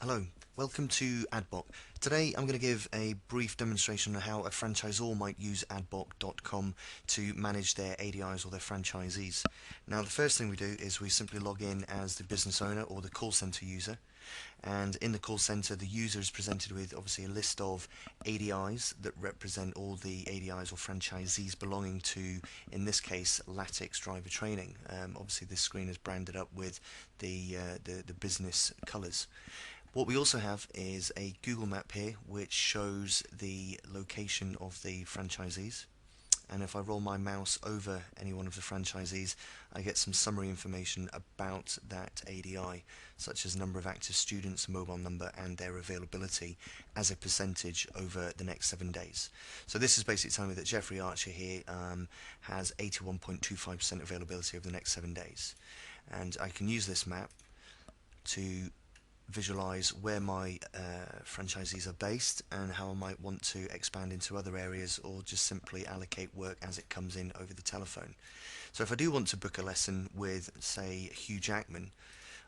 Hello, welcome to AdBlock. Today I'm going to give a brief demonstration on how a franchisor might use adblock.com to manage their ADIs or their franchisees. Now the first thing we do is we simply log in as the business owner or the call center user, and in the call center the user is presented with obviously a list of ADIs that represent all the ADIs or franchisees belonging to, in this case, Latix Driver Training. Obviously this screen is branded up with the business colors. What we also have is a Google map here which shows the location of the franchisees, and if I roll my mouse over any one of the franchisees I get some summary information about that ADI, such as number of active students, mobile number, and their availability as a percentage over the next 7 days. So this is basically telling me that Jeffrey Archer here has 81.25% availability over the next 7 days, and I can use this map to visualize where my franchisees are based and how I might want to expand into other areas or just simply allocate work as it comes in over the telephone. So if I do want to book a lesson with, say, Hugh Jackman,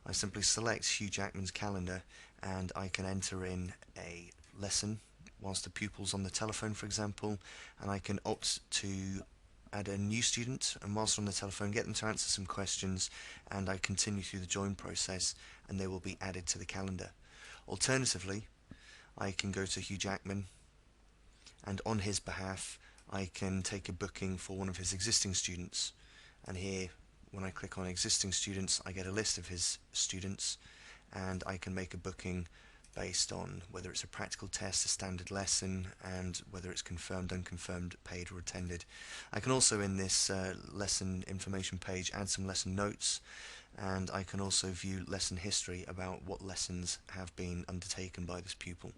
I simply select Hugh Jackman's calendar and I can enter in a lesson whilst the pupil's on the telephone, for example, and I can opt to add a new student, and whilst on the telephone get them to answer some questions, and I continue through the join process and they will be added to the calendar. Alternatively, I can go to Hugh Jackman and on his behalf I can take a booking for one of his existing students, and here when I click on existing students I get a list of his students and I can make a booking based on whether it's a practical test, a standard lesson, and whether it's confirmed, unconfirmed, paid or attended. I can also in this lesson information page add some lesson notes, and I can also view lesson history about what lessons have been undertaken by this pupil.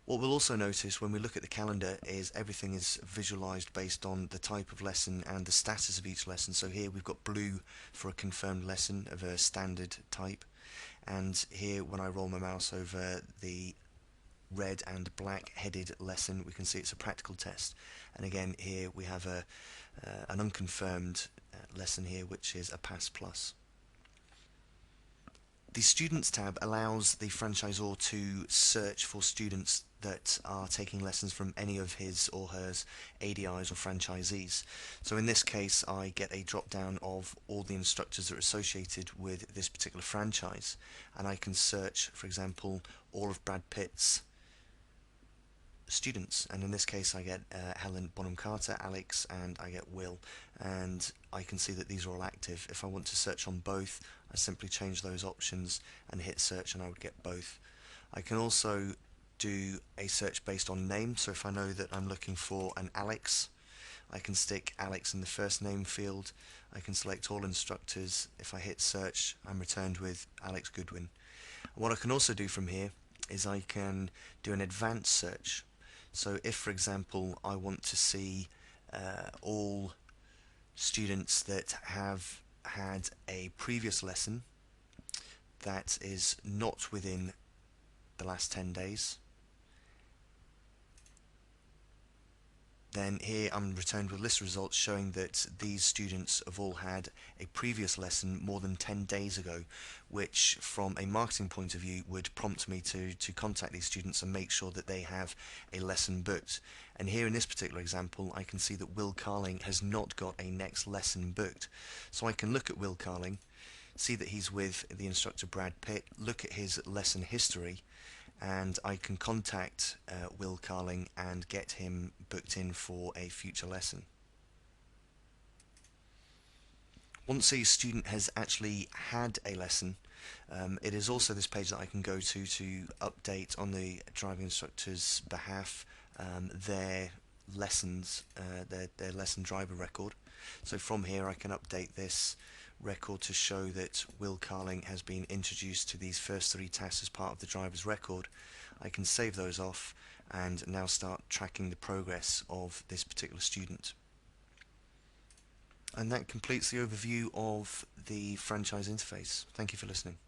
What we'll also notice when we look at the calendar is everything is visualized based on the type of lesson and the status of each lesson. So here we've got blue for a confirmed lesson of a standard type, and here when I roll my mouse over the red and black headed lesson we can see it's a practical test, and again here we have an unconfirmed lesson here which is a pass plus. The Students tab allows the franchisor to search for students that are taking lessons from any of his or hers ADIs or franchisees. So in this case I get a drop down of all the instructors that are associated with this particular franchise, and I can search, for example, all of Brad Pitt's students, and in this case I get Helen Bonham Carter, Alex, and I get Will, and I can see that these are all active. If I want to search on both I simply change those options and hit search and I would get both. I can also do a search based on name, so if I know that I'm looking for an Alex I can stick Alex in the first name field. I can select all instructors. If I hit search I'm returned with Alex Goodwin. And what I can also do from here is I can do an advanced search. So if, for example, I want to see all students that have had a previous lesson that is not within the last 10 days, then here I'm returned with list results showing that these students have all had a previous lesson more than 10 days ago, which from a marketing point of view would prompt me to contact these students and make sure that they have a lesson booked. And here in this particular example I can see that Will Carling has not got a next lesson booked. So I can look at Will Carling, see that he's with the instructor Brad Pitt, look at his lesson history, and I can contact Will Carling and get him booked in for a future lesson. Once a student has actually had a lesson, it is also this page that I can go to update on the driving instructor's behalf their lessons, their lesson driver record. So from here I can update this record to show that Will Carling has been introduced to these first 3 tasks as part of the driver's record. I can save those off and now start tracking the progress of this particular student. And that completes the overview of the franchise interface. Thank you for listening.